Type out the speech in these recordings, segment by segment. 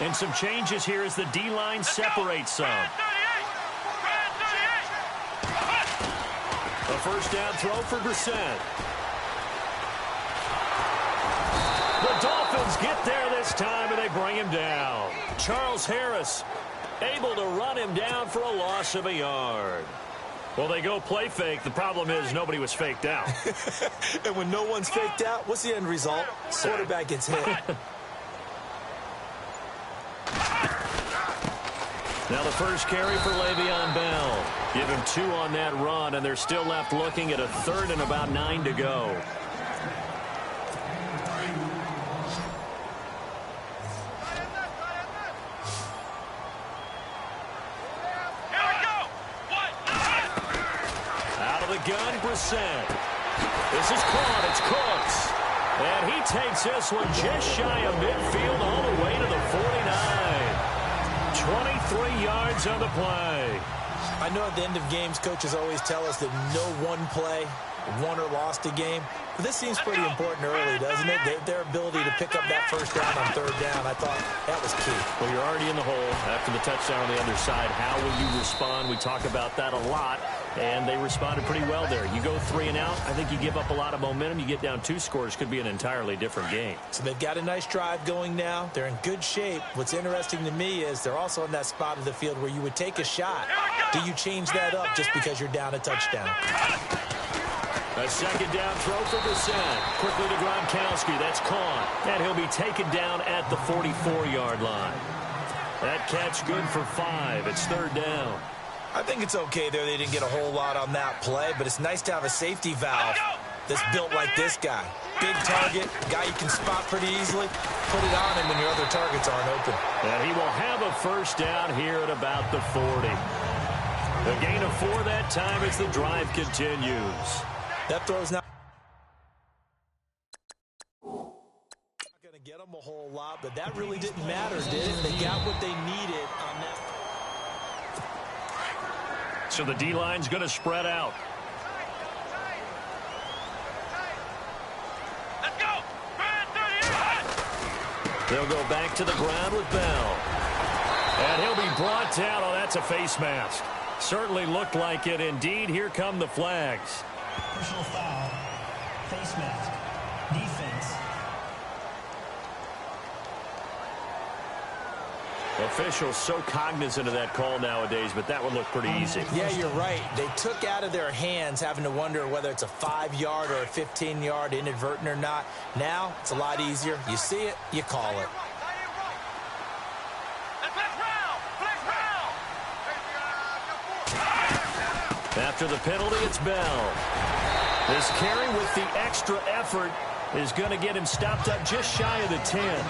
And some changes here as the D-line separates some. A first down throw for Brissett. The Dolphins get there this time, and they bring him down. Charles Harris able to run him down for a loss of a yard. Well, they go play fake. The problem is nobody was faked out. And when no one's faked out, what's the end result? Quarterback gets hit. Now the first carry for Le'Veon Bell. Give him 2 on that run, and they're still left looking at a 3rd and about 9 to go. Gun, Brissett. This is caught. It's Cooks. And he takes this one just shy of midfield all the way to the 49. 23 yards on the play. I know at the end of games, coaches always tell us that no one play won or lost a game. But this seems pretty important early, doesn't it? Their ability to pick up that first down on 3rd down, I thought that was key. Well, you're already in the hole after the touchdown on the other side. How will you respond? We talk about that a lot. And they responded pretty well there. You go 3 and out, I think you give up a lot of momentum. You get down 2 scores, could be an entirely different game. So they've got a nice drive going now. They're in good shape. What's interesting to me is they're also in that spot of the field where you would take a shot. Do you change that up just because you're down a touchdown? A second down throw for Brissett. Quickly to Gronkowski. That's caught. And he'll be taken down at the 44-yard line. That catch good for 5. It's 3rd down. I think it's okay there. They didn't get a whole lot on that play, but it's nice to have a safety valve that's built like this guy. Big target, guy you can spot pretty easily. Put it on him when your other targets aren't open. And he will have a first down here at about the 40. The gain of 4 that time as the drive continues. That throw's not going to get them a whole lot, but that really didn't matter, did it? They got what they needed on that. So the D-line's going to spread out. Let's go. They'll go back to the ground with Bell. And he'll be brought down. Oh, that's a face mask. Certainly looked like it. Indeed, here come the flags. Personal foul. Face mask. Defense. Officials so cognizant of that call nowadays, but that would look pretty easy. Yeah, you're right. They took out of their hands having to wonder whether it's a 5-yard or a 15-yard inadvertent or not. Now, it's a lot easier. You see it, you call it. After the penalty, it's Bell. This carry with the extra effort is going to get him stopped up just shy of the 10.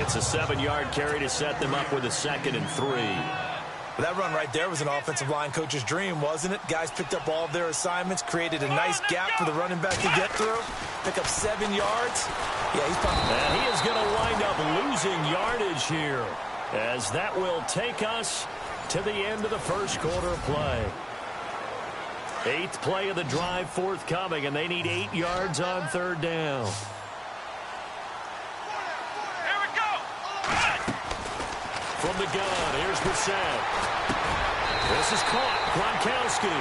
It's a 7-yard carry to set them up with a 2nd and 3. Well, that run right there was an offensive line coach's dream, wasn't it? Guys picked up all of their assignments, created a nice gap for the running back to get through, pick up 7 yards. Yeah, he's probably... And he is going to wind up losing yardage here, as that will take us to the end of the first quarter of play. 8th play of the drive forthcoming, and they need 8 yards on 3rd down. Here we go. From the gun, here's Brissett. This is caught. Gronkowski.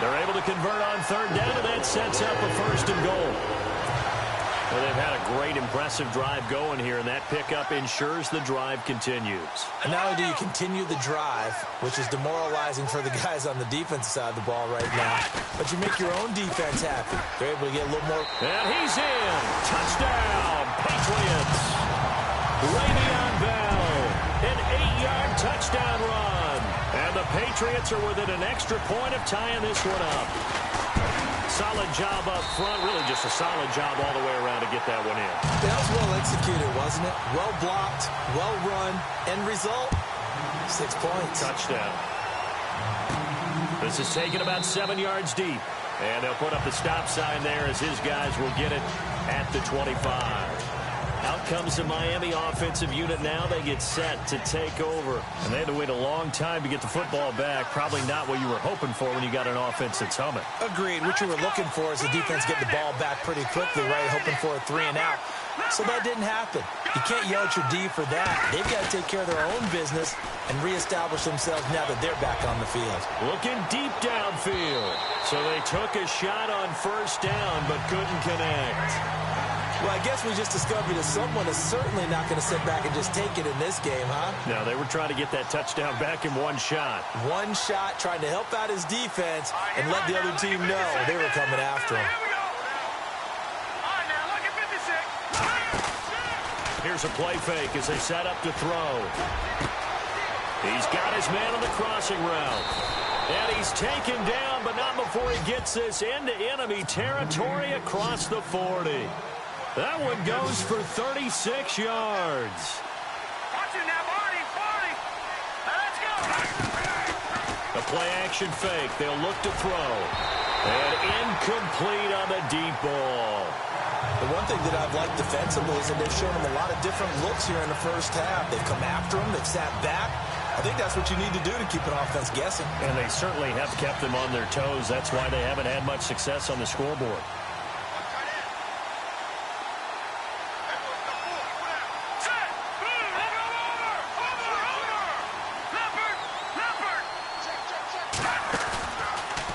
They're able to convert on 3rd down, and that sets up a 1st and goal. Well, they've had a great, impressive drive going here, and that pickup ensures the drive continues. And not only do you continue the drive, which is demoralizing for the guys on the defensive side of the ball right now, but you make your own defense happy. They're able to get a little more. And he's in. Touchdown, Patriots. Le'Veon Bell, an 8-yard touchdown run. And the Patriots are within an extra point of tying this one up. Solid job up front, really just a solid job all the way around to get that one in. That was well executed, wasn't it? Well blocked, well run. End result, 6 points. Touchdown. This is taken about 7 yards deep. And they'll put up the stop sign there as his guys will get it at the 25. Out comes the Miami offensive unit now. They get set to take over. And they had to wait a long time to get the football back. Probably not what you were hoping for when you got an offense that's humming. Agreed. What you were looking for is the defense getting the ball back pretty quickly, right? Hoping for a 3-and-out. So that didn't happen. You can't yell at your D for that. They've got to take care of their own business and reestablish themselves now that they're back on the field. Looking deep downfield. So they took a shot on first down but couldn't connect. Well, I guess we just discovered that someone is certainly not going to sit back and just take it in this game, huh? No, they were trying to get that touchdown back in one shot. One shot, trying to help out his defense and let the other team know they were coming after him. Here's a play fake as they set up to throw. He's got his man on the crossing route. And he's taken down, but not before he gets this into enemy territory across the 40. That one goes for 36 yards. Watch it now, Barney. Let's go. A play-action fake. They'll look to throw. And incomplete on the deep ball. The one thing that I've liked defensively is that they've shown them a lot of different looks here in the first half. They've come after them. They've sat back. I think that's what you need to do to keep an offense guessing. And they certainly have kept them on their toes. That's why they haven't had much success on the scoreboard.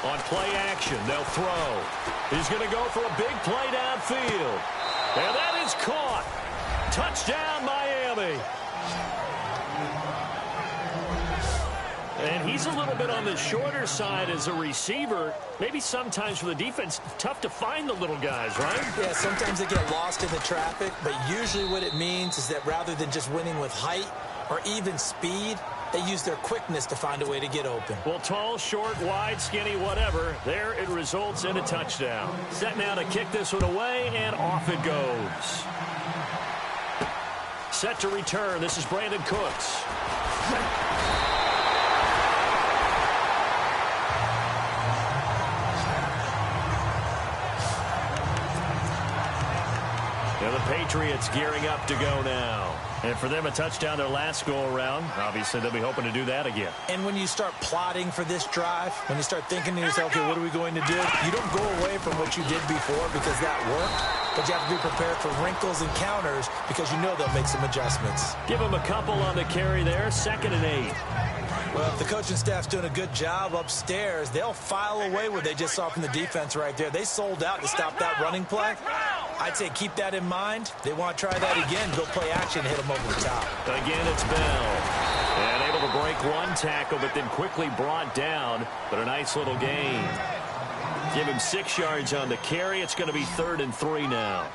On play action, they'll throw. He's going to go for a big play downfield. And that is caught. Touchdown, Miami. And he's a little bit on the shorter side as a receiver. Maybe sometimes for the defense, tough to find the little guys, right? Yeah, sometimes they get lost in the traffic, but usually what it means is that rather than just winning with height or even speed, they use their quickness to find a way to get open. Well, tall, short, wide, skinny, whatever, there it results in a touchdown. Set now to kick this one away, and off it goes. Set to return. This is Brandon Cooks. Now the Patriots gearing up to go now. And for them, a touchdown their last go-around. Obviously, they'll be hoping to do that again. And when you start plotting for this drive, when you start thinking to yourself, okay, what are we going to do? You don't go away from what you did before because that worked, but you have to be prepared for wrinkles and counters because you know they'll make some adjustments. Give them a couple on the carry there, 2nd and 8. Well, if the coaching staff's doing a good job upstairs, they'll file away what they just saw from the defense right there. They sold out to stop that running play. I'd say keep that in mind. They want to try that again. Go play action, hit them over the top. Again, it's Bell. And able to break one tackle, but then quickly brought down. But a nice little gain. Give him 6 yards on the carry. It's going to be 3rd and 3 now.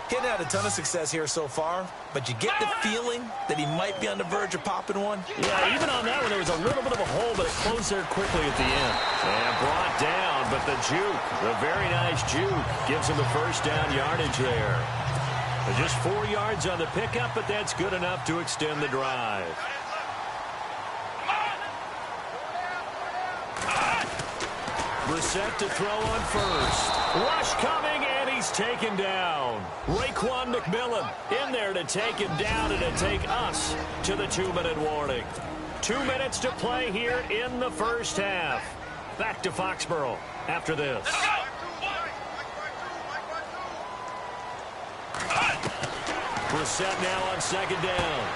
Getting had a ton of success here so far, but you get the feeling that he might be on the verge of popping one. Yeah, even on that one, there was a little bit of a hole, but it closed there quickly at the end. And brought down, but the juke, the very nice juke, gives him the first down yardage there. Just 4 yards on the pickup, but that's good enough to extend the drive. Brissett to throw on first. Rush coming, and he's taken down. Raekwon McMillan in there to take him down and to take us to the 2-minute warning. 2 minutes to play here in the first half. Back to Foxborough after this. Brissett now on 2nd down.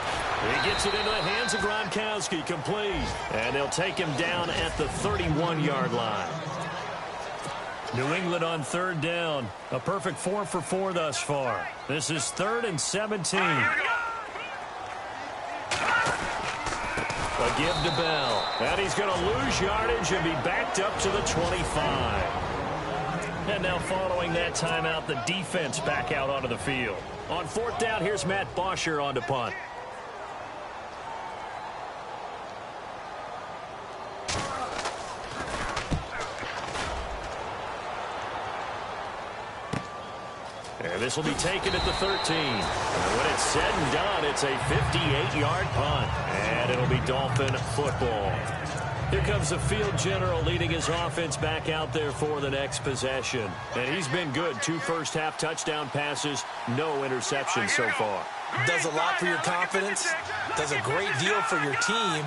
He gets it into the hands of Gronkowski, complete. And they'll take him down at the 31-yard line. New England on 3rd down. A perfect 4 for 4 thus far. This is 3rd and 17. A give to Bell. And he's going to lose yardage and be backed up to the 25. And now following that timeout, the defense back out onto the field. On 4th down, here's Matt Bosher on to punt. And this will be taken at the 13. And when it's said and done, it's a 58-yard punt. And it'll be Dolphin football. Here comes the field general leading his offense back out there for the next possession. And he's been good. 2 first-half touchdown passes, no interceptions so far. Does a lot for your confidence, does a great deal for your team,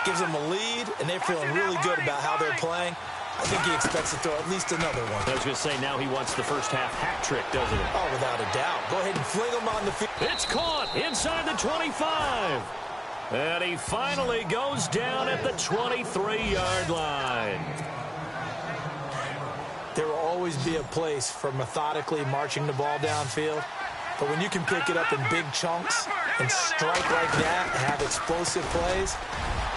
gives them a lead, and they're feeling really good about how they're playing. I think he expects to throw at least another one. I was going to say, now he wants the first-half hat trick, doesn't he? Oh, without a doubt. Go ahead and fling him on the field. It's caught inside the 25. And he finally goes down at the 23-yard line. There will always be a place for methodically marching the ball downfield. But when you can pick it up in big chunks and strike like that and have explosive plays,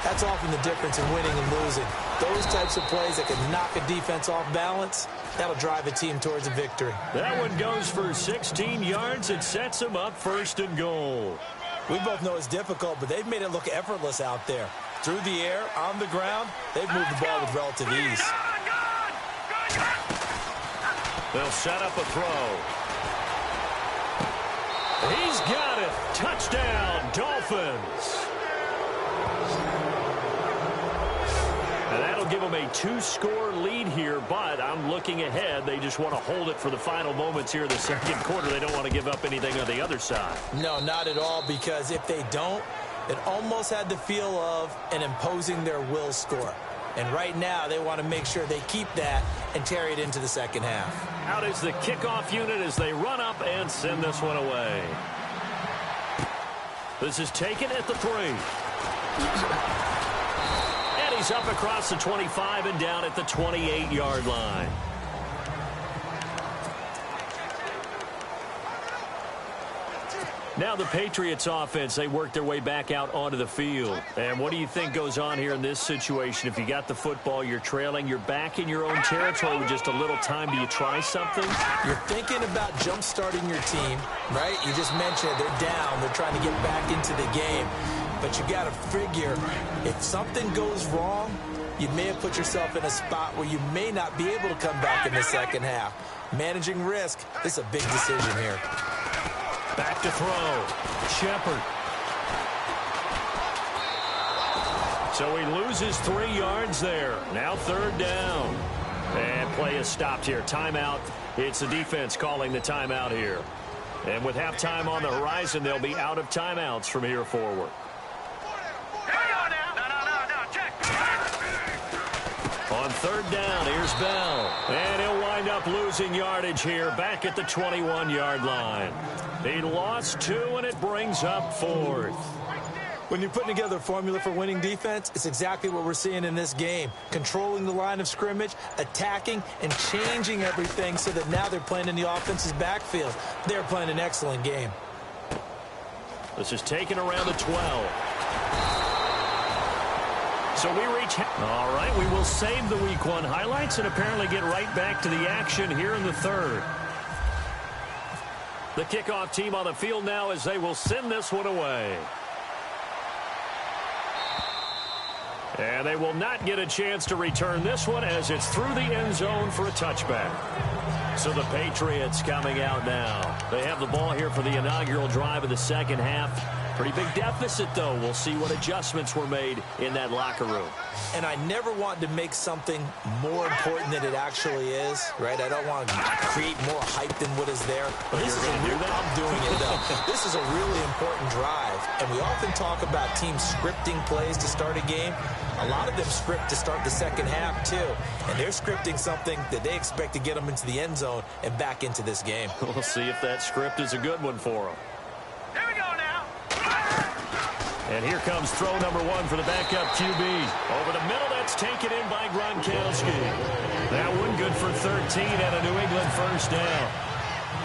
that's often the difference in winning and losing. Those types of plays that can knock a defense off balance, that'll drive a team towards a victory. That one goes for 16 yards. It sets them up 1st and goal. We both know it's difficult, but they've made it look effortless out there. Through the air, on the ground, they've moved the ball with relative ease. They'll set up a throw. He's got it. Touchdown, Dolphins. And that'll give them a 2-score lead here, but I'm looking ahead. They just want to hold it for the final moments here in the second quarter. They don't want to give up anything on the other side. No, not at all, because if they don't, it almost had the feel of an imposing their will score. And right now, they want to make sure they keep that and carry it into the second half. Out is the kickoff unit as they run up and send this one away. This is taken at the 3. And he's up across the 25 and down at the 28-yard line. Now the Patriots offense, they work their way back out onto the field. And what do you think goes on here in this situation? If you got the football, you're trailing, you're back in your own territory with just a little time. Do you try something? You're thinking about jump-starting your team, right? You just mentioned they're down. They're trying to get back into the game. But you got to figure, if something goes wrong, you may have put yourself in a spot where you may not be able to come back in the second half. Managing risk, this is a big decision here. Back to throw. Shepard. So he loses 3 yards there. Now 3rd down. And play is stopped here. Timeout. It's the defense calling the timeout here. And with halftime on the horizon, they'll be out of timeouts from here forward. On 3rd down, here's Bell. And he'll wind up losing yardage here back at the 21-yard line. He lost 2, and it brings up 4th. When you're putting together a formula for winning defense, it's exactly what we're seeing in this game. Controlling the line of scrimmage, attacking, and changing everything so that now they're playing in the offense's backfield. They're playing an excellent game. This is taken around the 12. So we reach... All right, we will save the Week 1 highlights and apparently get right back to the action here in the 3rd. The kickoff team on the field now as they will send this one away. And they will not get a chance to return this one as it's through the end zone for a touchback. So the Patriots coming out now. They have the ball here for the inaugural drive of the second half. Pretty big deficit, though. We'll see what adjustments were made in that locker room. And I never want to make something more important than it actually is, right? I don't want to create more hype than what is there. But this is I'm doing it, though. This is a really important drive. And we often talk about teams scripting plays to start a game. A lot of them script to start the second half, too. And they're scripting something that they expect to get them into the end zone and back into this game. We'll see if that script is a good one for them. Here we go now. And here comes throw number 1 for the backup QB. Over the middle, that's taken in by Gronkowski. That one good for 13 and a New England first down.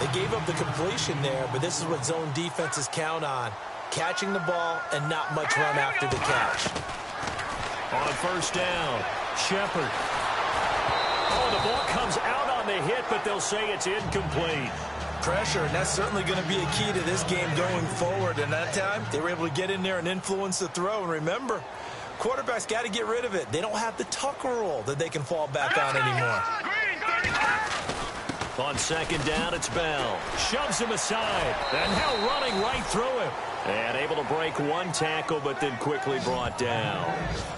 They gave up the completion there, but this is what zone defenses count on. Catching the ball and not much run after the catch. On first down, Shepard. Oh, the ball comes out on the hit, but they'll say it's incomplete. Pressure, and that's certainly going to be a key to this game going forward. And that time, they were able to get in there and influence the throw. And remember, quarterbacks got to get rid of it. They don't have the Tucker rule that they can fall back on anymore. On second down, it's Bell. Shoves him aside, and now running right through him. And able to break one tackle, but then quickly brought down.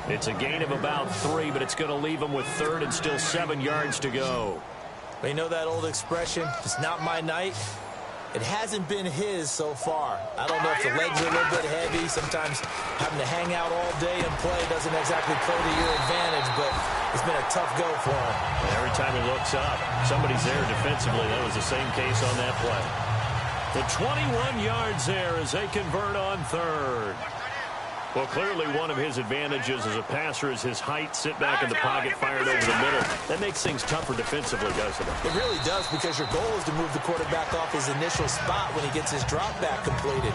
It's a gain of about 3, but it's going to leave him with 3rd and still 7 yards to go. You know that old expression, it's not my night? It hasn't been his so far. I don't know if the legs are a little bit heavy. Sometimes having to hang out all day and play doesn't exactly play to your advantage, but it's been a tough go for him. And every time he looks up, somebody's there defensively. That was the same case on that play. The 21 yards there as they convert on 3rd. Well, clearly one of his advantages as a passer is his height. Sit back in the pocket, fired over the middle. That makes things tougher defensively, doesn't it? It really does, because your goal is to move the quarterback off his initial spot when he gets his drop back completed.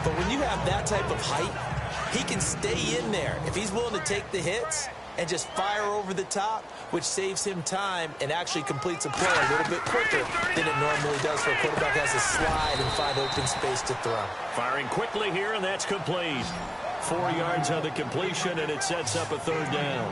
But when you have that type of height, he can stay in there. If he's willing to take the hits and just fire over the top, which saves him time and actually completes a play a little bit quicker than it normally does for a quarterback has to slide and find open space to throw. Firing quickly here, and that's complete. 4 yards on the completion, and it sets up a 3rd down.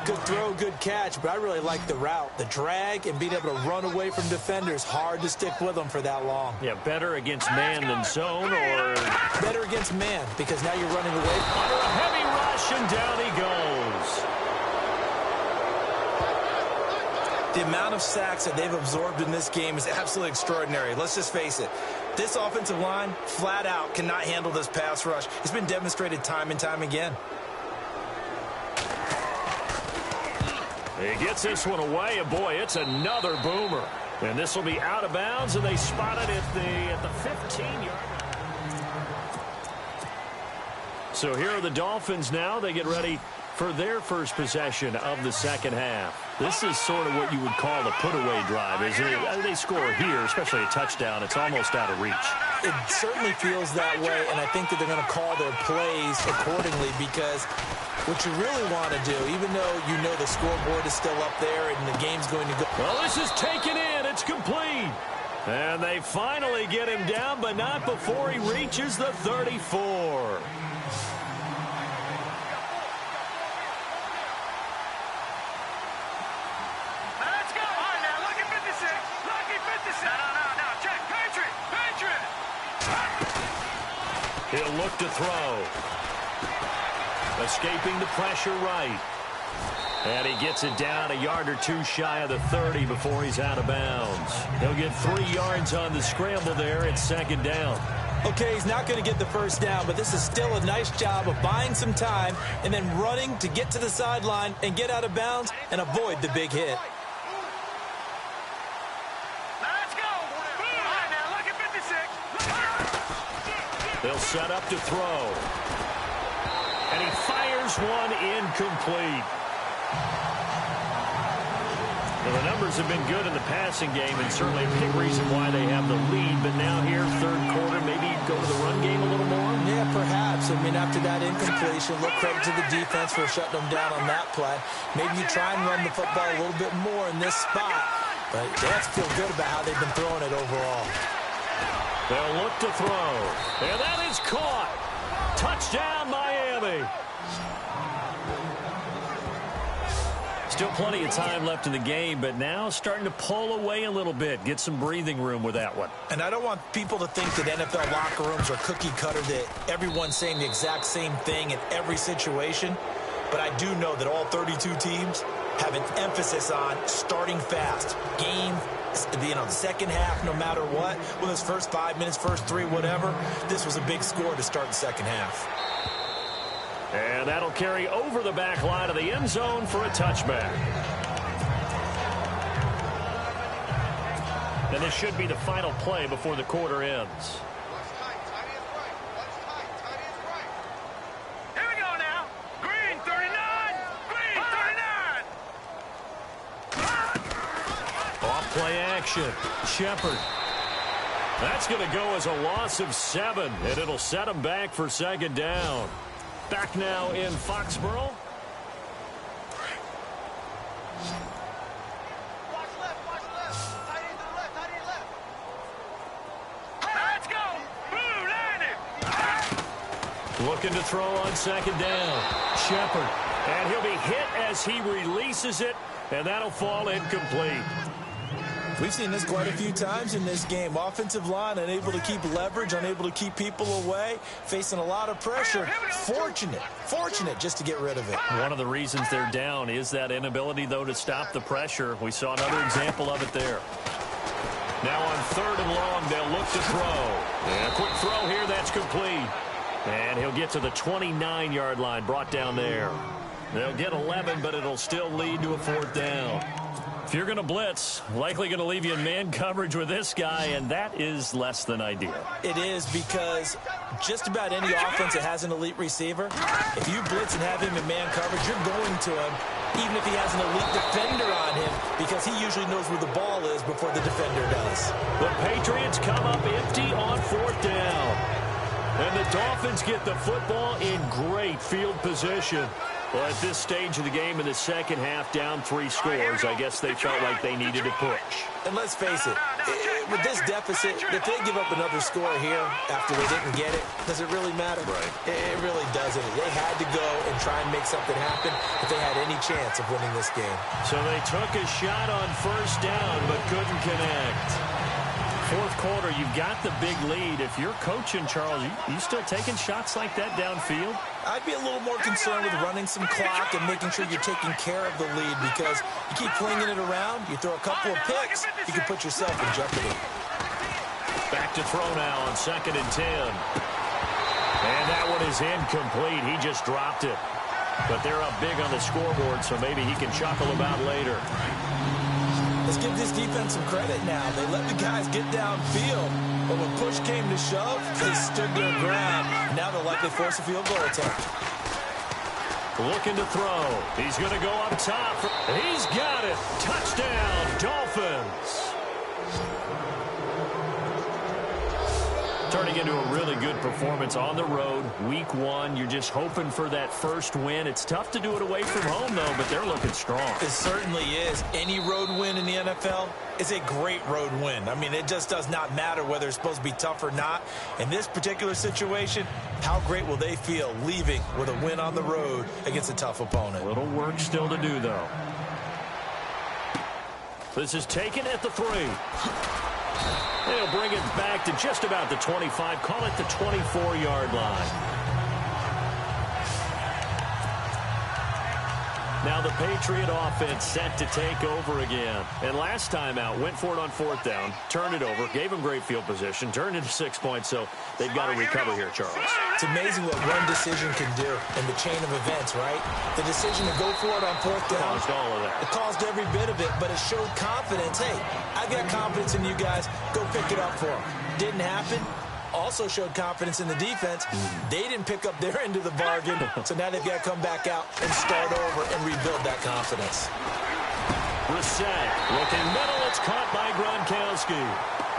Good throw, good catch, but I really like the route. The drag and being able to run away from defenders, hard to stick with them for that long. Yeah, better against man than zone, or better against man, because now you're running away. Under a heavy rush, and down he goes. The amount of sacks that they've absorbed in this game is absolutely extraordinary. Let's just face it. This offensive line, flat out, cannot handle this pass rush. It's been demonstrated time and time again. He gets this one away, and boy, it's another boomer. And this will be out of bounds, and they spot it at the 15-yard line. So here are the Dolphins now. They get ready for their first possession of the second half. This is sort of what you would call a put-away drive, isn't it? They score here, especially a touchdown. It's almost out of reach. It certainly feels that way, and I think that they're going to call their plays accordingly, because what you really want to do, even though you know the scoreboard is still up there and the game's going to go. Well, this is taken in. It's complete. And they finally get him down, but not before he reaches the 34. He'll look to throw. Escaping the pressure right. And he gets it down a yard or 2 shy of the 30 before he's out of bounds. He'll get 3 yards on the scramble there. It's 2nd down. Okay, he's not going to get the first down, but this is still a nice job of buying some time and then running to get to the sideline and get out of bounds and avoid the big hit. They'll set up to throw. And he fires one incomplete. Well, the numbers have been good in the passing game, and certainly a big reason why they have the lead. But now here, 3rd quarter, maybe go to the run game a little more? Yeah, perhaps. I mean, after that incompletion, look, credit to the defense for shutting them down on that play. Maybe you try and run the football a little bit more in this spot. But they have to feel good about how they've been throwing it overall. They'll look to throw. And that is caught. Touchdown, Miami. Still plenty of time left in the game, but now starting to pull away a little bit. Get some breathing room with that one. And I don't want people to think that NFL locker rooms are cookie cutter, that everyone's saying the exact same thing in every situation. But I do know that all 32 teams have an emphasis on starting fast. Game, the second half, no matter what. Well, his first 5 minutes, first 3, whatever. This was a big score to start the second half. And that'll carry over the back line of the end zone for a touchback. And this should be the final play before the quarter ends. Here we go now. Green 39. Green 39. Off play action. Shepard. That's going to go as a loss of 7, and it'll set him back for 2nd down. Back now in Foxborough. Watch left. Tight end to the left. Let's go. Blue landed. Looking to throw on 2nd down. Shepard. And he'll be hit as he releases it, and that'll fall incomplete. We've seen this quite a few times in this game. Offensive line unable to keep leverage, unable to keep people away, facing a lot of pressure. Fortunate just to get rid of it. One of the reasons they're down is that inability, though, to stop the pressure. We saw another example of it there. Now on 3rd and long, they'll look to throw. And a quick throw here, that's complete. And he'll get to the 29-yard line, brought down there. They'll get 11, but it'll still lead to a 4th down. If you're going to blitz, likely going to leave you in man coverage with this guy, and that is less than ideal. It is, because just about any offense that has an elite receiver, if you blitz and have him in man coverage, you're going to him, even if he has an elite defender on him, because he usually knows where the ball is before the defender does. The Patriots come up empty on 4th down. And the Dolphins get the football in great field position. Well, at this stage of the game in the second half, down 3 scores, I guess they felt like they needed to push. And let's face it, with this deficit, if they give up another score here after they didn't get it, does it really matter? Right. It really doesn't. They had to go and try and make something happen if they had any chance of winning this game. So they took a shot on 1st down, but couldn't connect. 4th quarter, you've got the big lead. If you're coaching, Charles, you still taking shots like that downfield? I'd be a little more concerned with running some clock and making sure you're taking care of the lead, because you keep flinging it around, you throw a couple of picks, you can put yourself in jeopardy. Back to throw now on 2nd and 10. And that one is incomplete. He just dropped it. But they're up big on the scoreboard, so maybe he can chuckle about later. Let's give this defense some credit now. They let the guys get downfield, but when push came to shove, they stood their ground. Now they'll likely force a field goal attempt. Looking to throw. He's going to go up top. He's got it. Touchdown, Dolphins. Turning into a really good performance on the road. Week 1, you're just hoping for that first win. It's tough to do it away from home, though, but they're looking strong. It certainly is. Any road win in the NFL is a great road win. I mean, it just does not matter whether it's supposed to be tough or not. In this particular situation, how great will they feel leaving with a win on the road against a tough opponent? A little work still to do, though. This is taken at the 3. They'll bring it back to just about the 25. Call it the 24-yard line. Now the Patriot offense set to take over again. And last time out, went for it on 4th down, turned it over, gave them great field position, turned it to 6 points, so they've got to recover here, Charles. It's amazing what one decision can do in the chain of events, right? The decision to go for it on 4th down. Caused all of that. It caused every bit of it, but it showed confidence. Hey, I've got confidence in you guys. Go pick it up for them. Didn't happen. Also showed confidence in the defense. They didn't pick up their end of the bargain, so now they've got to come back out and start over and rebuild that confidence. Brissett looking middle. It's caught by Gronkowski.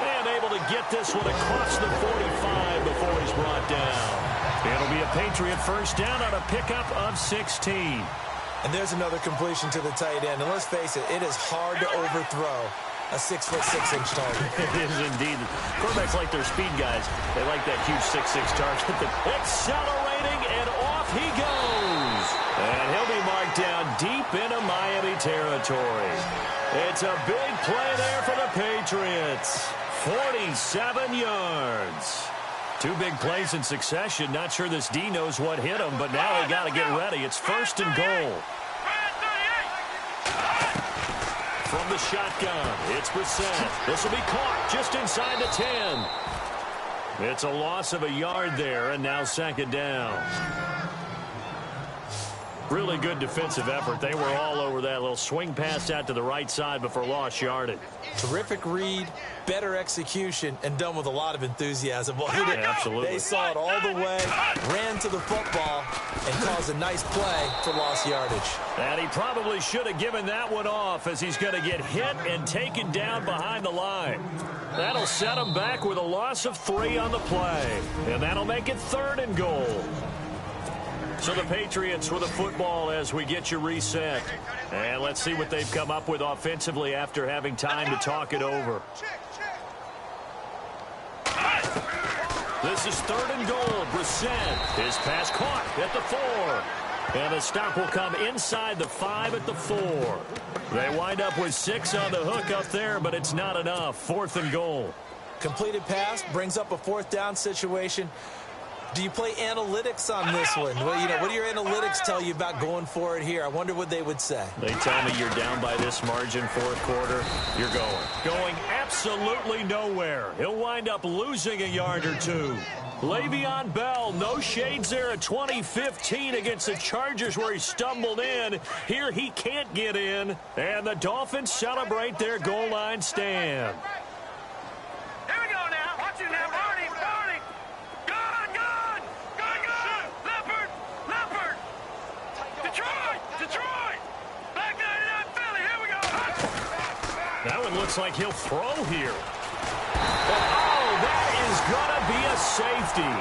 And able to get this one across the 45 before he's brought down. It'll be a Patriot first down on a pickup of 16. And there's another completion to the tight end. And let's face it, it is hard to overthrow a 6'6" target. It is indeed. Quarterbacks like their speed guys. They like that huge 6'6" target. Accelerating, and off he goes. And he'll be marked down deep into Miami territory. It's a big play there for the Patriots. 47 yards. 2 big plays in succession. Not sure this D knows what hit him, but now they got to get ready. It's 1st and goal. From the shotgun, it's Brissett. This will be caught just inside the 10. It's a loss of a yard there, and now 2nd down. Really good defensive effort. They were all over that little swing pass out to the right side before lost yardage. Terrific read, better execution, and done with a lot of enthusiasm. Yeah, absolutely. They saw it all the way, ran to the football, and caused a nice play for lost yardage. And he probably should have given that one off, as he's going to get hit and taken down behind the line. That'll set him back with a loss of 3 on the play. And that'll make it 3rd and goal. So the Patriots with the football as we get you reset. And let's see what they've come up with offensively after having time to talk it over. This is 3rd and goal. Brissett. His pass caught at the 4. And the stop will come inside the 5 at the 4. They wind up with 6 on the hook up there, but it's not enough. 4th and goal. Completed pass brings up a 4th down situation. Do you play analytics on this one? Well, you know, what do your analytics tell you about going for it here? I wonder what they would say. They tell me you're down by this margin, 4th quarter. You're going absolutely nowhere. He'll wind up losing a yard or 2. Le'Veon Bell, no shades there at 2015 against the Chargers where he stumbled in. Here he can't get in, and the Dolphins celebrate their goal line stand. Here we go now. Watch it now. Barney. Gone. Leopard. Detroit. Black 99 Philly. Here we go. That one looks like he'll throw here. Oh, that is going to be a safety.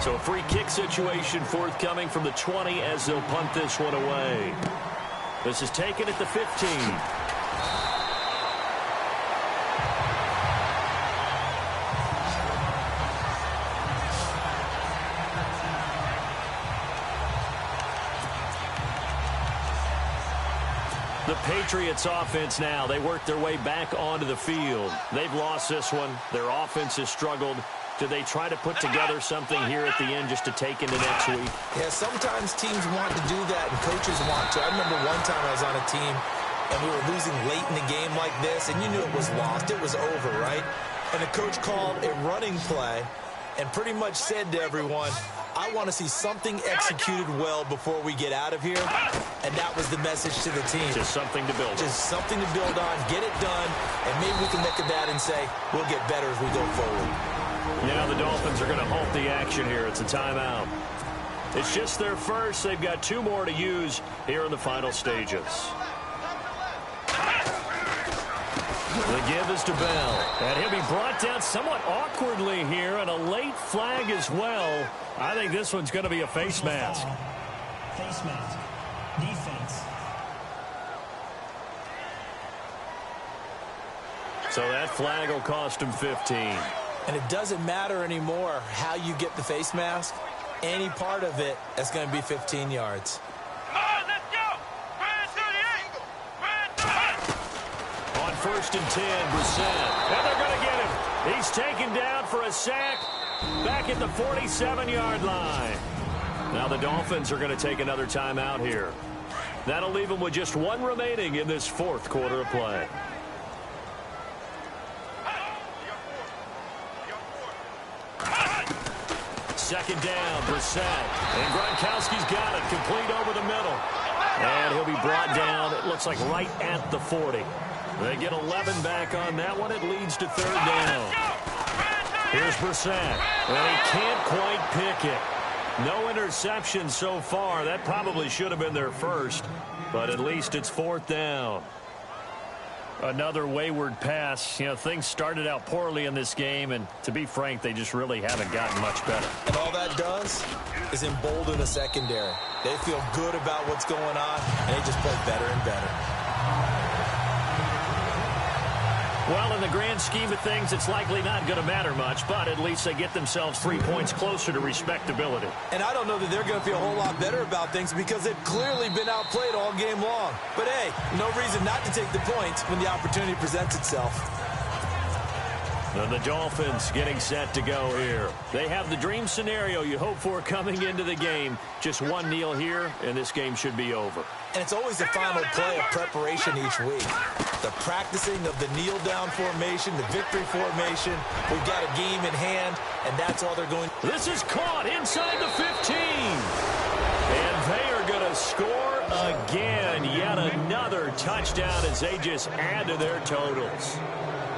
So a free kick situation forthcoming from the 20 as they'll punt this one away. This is taken at the 15. The Patriots offense now, they work their way back onto the field. They've lost this one. Their offense has struggled. Do they try to put together something here at the end just to take into next week? Yeah, sometimes teams want to do that and coaches want to. I remember one time I was on a team and we were losing late in the game like this and you knew it was lost. It was over, right? And the coach called a running play and pretty much said to everyone, I want to see something executed well before we get out of here. And that was the message to the team. Just something to build on. Just something to build on, get it done, and maybe we can look at that and say, we'll get better as we go forward. Now the Dolphins are going to halt the action here. It's a timeout. It's just their first. They've got 2 more to use here in the final stages. The give is to Bell. And he'll be brought down somewhat awkwardly here, and a late flag as well. I think this one's going to be a face mask. Face mask. Defense. So that flag will cost him 15. And it doesn't matter anymore how you get the face mask. Any part of it, that's going to be 15 yards. Come on, let's go. Brand 38. Brand 38. On 1st and 10, Brissett. And they're going to get him. He's taken down for a sack back at the 47-yard line. Now the Dolphins are going to take another timeout here. That'll leave them with just 1 remaining in this 4th quarter of play. Second down, Brissett. And Gronkowski's got it, complete over the middle. And he'll be brought down, it looks like right at the 40. They get 11 back on that one. It leads to 3rd down. Here's Brissett. And he can't quite pick it. No interception so far. That probably should have been their first. But at least it's 4th down. Another wayward pass. You know, things started out poorly in this game, and to be frank, they just really haven't gotten much better. And all that does is embolden the secondary. They feel good about what's going on, and they just play better and better. Well, in the grand scheme of things, it's likely not going to matter much, but at least they get themselves 3 points closer to respectability. And I don't know that they're going to feel a whole lot better about things because they've clearly been outplayed all game long. But, hey, no reason not to take the points when the opportunity presents itself. And the Dolphins getting set to go here. They have the dream scenario you hope for coming into the game. Just 1 kneel here, and this game should be over. And it's always the final play of preparation each week. The practicing of the kneel-down formation, the victory formation. We've got a game in hand, and that's all they're going. This is caught inside the 15. And they are going to score again. Yet another touchdown as they just add to their totals.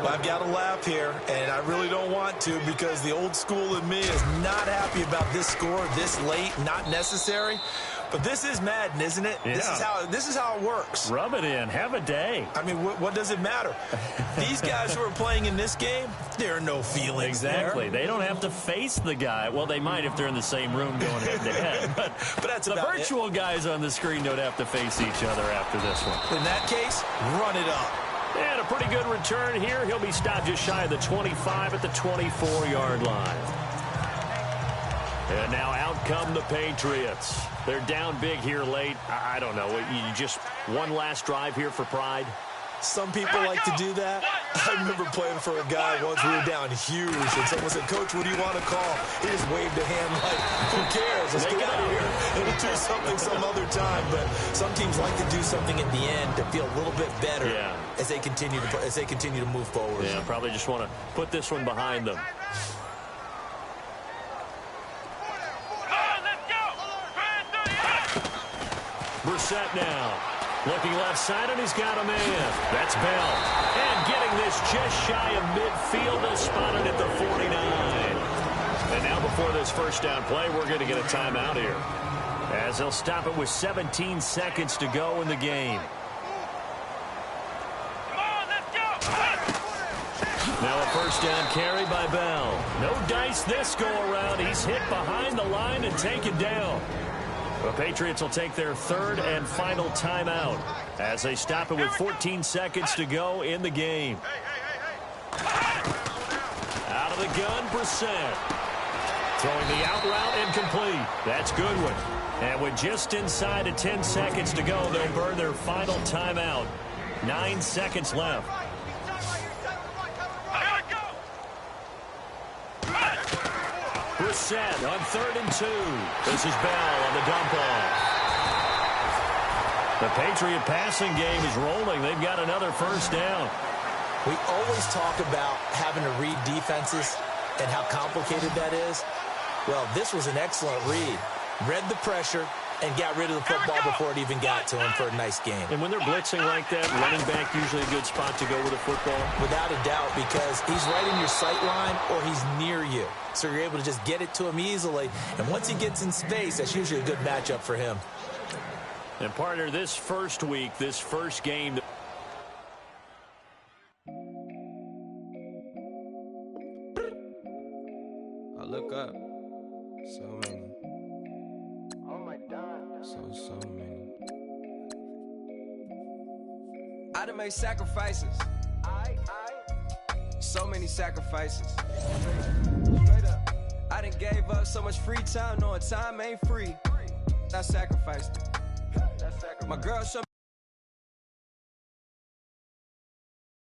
Well, I've got to laugh here, and I really don't want to because the old school in me is not happy about this score this late, not necessary. But this is Madden, isn't it? Yeah. This is how it works. Rub it in. Have a day. I mean, what does it matter? These guys who are playing in this game, there are no feelings Exactly. there. They don't have to face the guy. Well, they might if they're in the same room going head-to-head. But that's the about virtual guys on the screen don't have to face each other after this one. In that case, run it up. And a pretty good return here. He'll be stopped just shy of the 25 at the 24-yard line. And now out come the Patriots. They're down big here late. I don't know. You just one last drive here for pride? Some people like to do that. I remember playing for a guy once. We were down huge, and someone said, "Coach, what do you want to call?" He just waved a hand like, "Who cares? Let's get out of here and do something some other time." But some teams like to do something at the end to feel a little bit better as they continue to move forward. Yeah, probably just want to put this one behind them. Brissett now. Looking left side, and he's got a man. That's Bell. And getting this just shy of midfield, is spotted at the 49. And now before this first down play, we're going to get a timeout here, as they'll stop it with 17 seconds to go in the game. Now a first down carry by Bell. No dice this go-around. He's hit behind the line and taken down. The Patriots will take their third and final timeout as they stop it with 14 seconds to go in the game. Out of the gun, Brissett. Throwing the out route incomplete. That's Goodwin. And with just inside of 10 seconds to go, they'll burn their final timeout. 9 seconds left. Brissett on 3rd and 2. This is Bell on the dump off. The Patriot passing game is rolling. They've got another first down. We always talk about having to read defenses and how complicated that is. Well, this was an excellent read. Read the pressure and got rid of the football before it even got to him for a nice game. And when they're blitzing like that, running back usually a good spot to go with the football? Without a doubt, because he's right in your sight line or he's near you. So you're able to just get it to him easily. And once he gets in space, that's usually a good matchup for him. And partner, this first week, this first game. I look up. So many. Oh my God. So many. I done made sacrifices. So many sacrifices. Straight up. I done gave up so much free time, knowing time ain't free. I sacrificed it. That's sacrifice. My girl showed me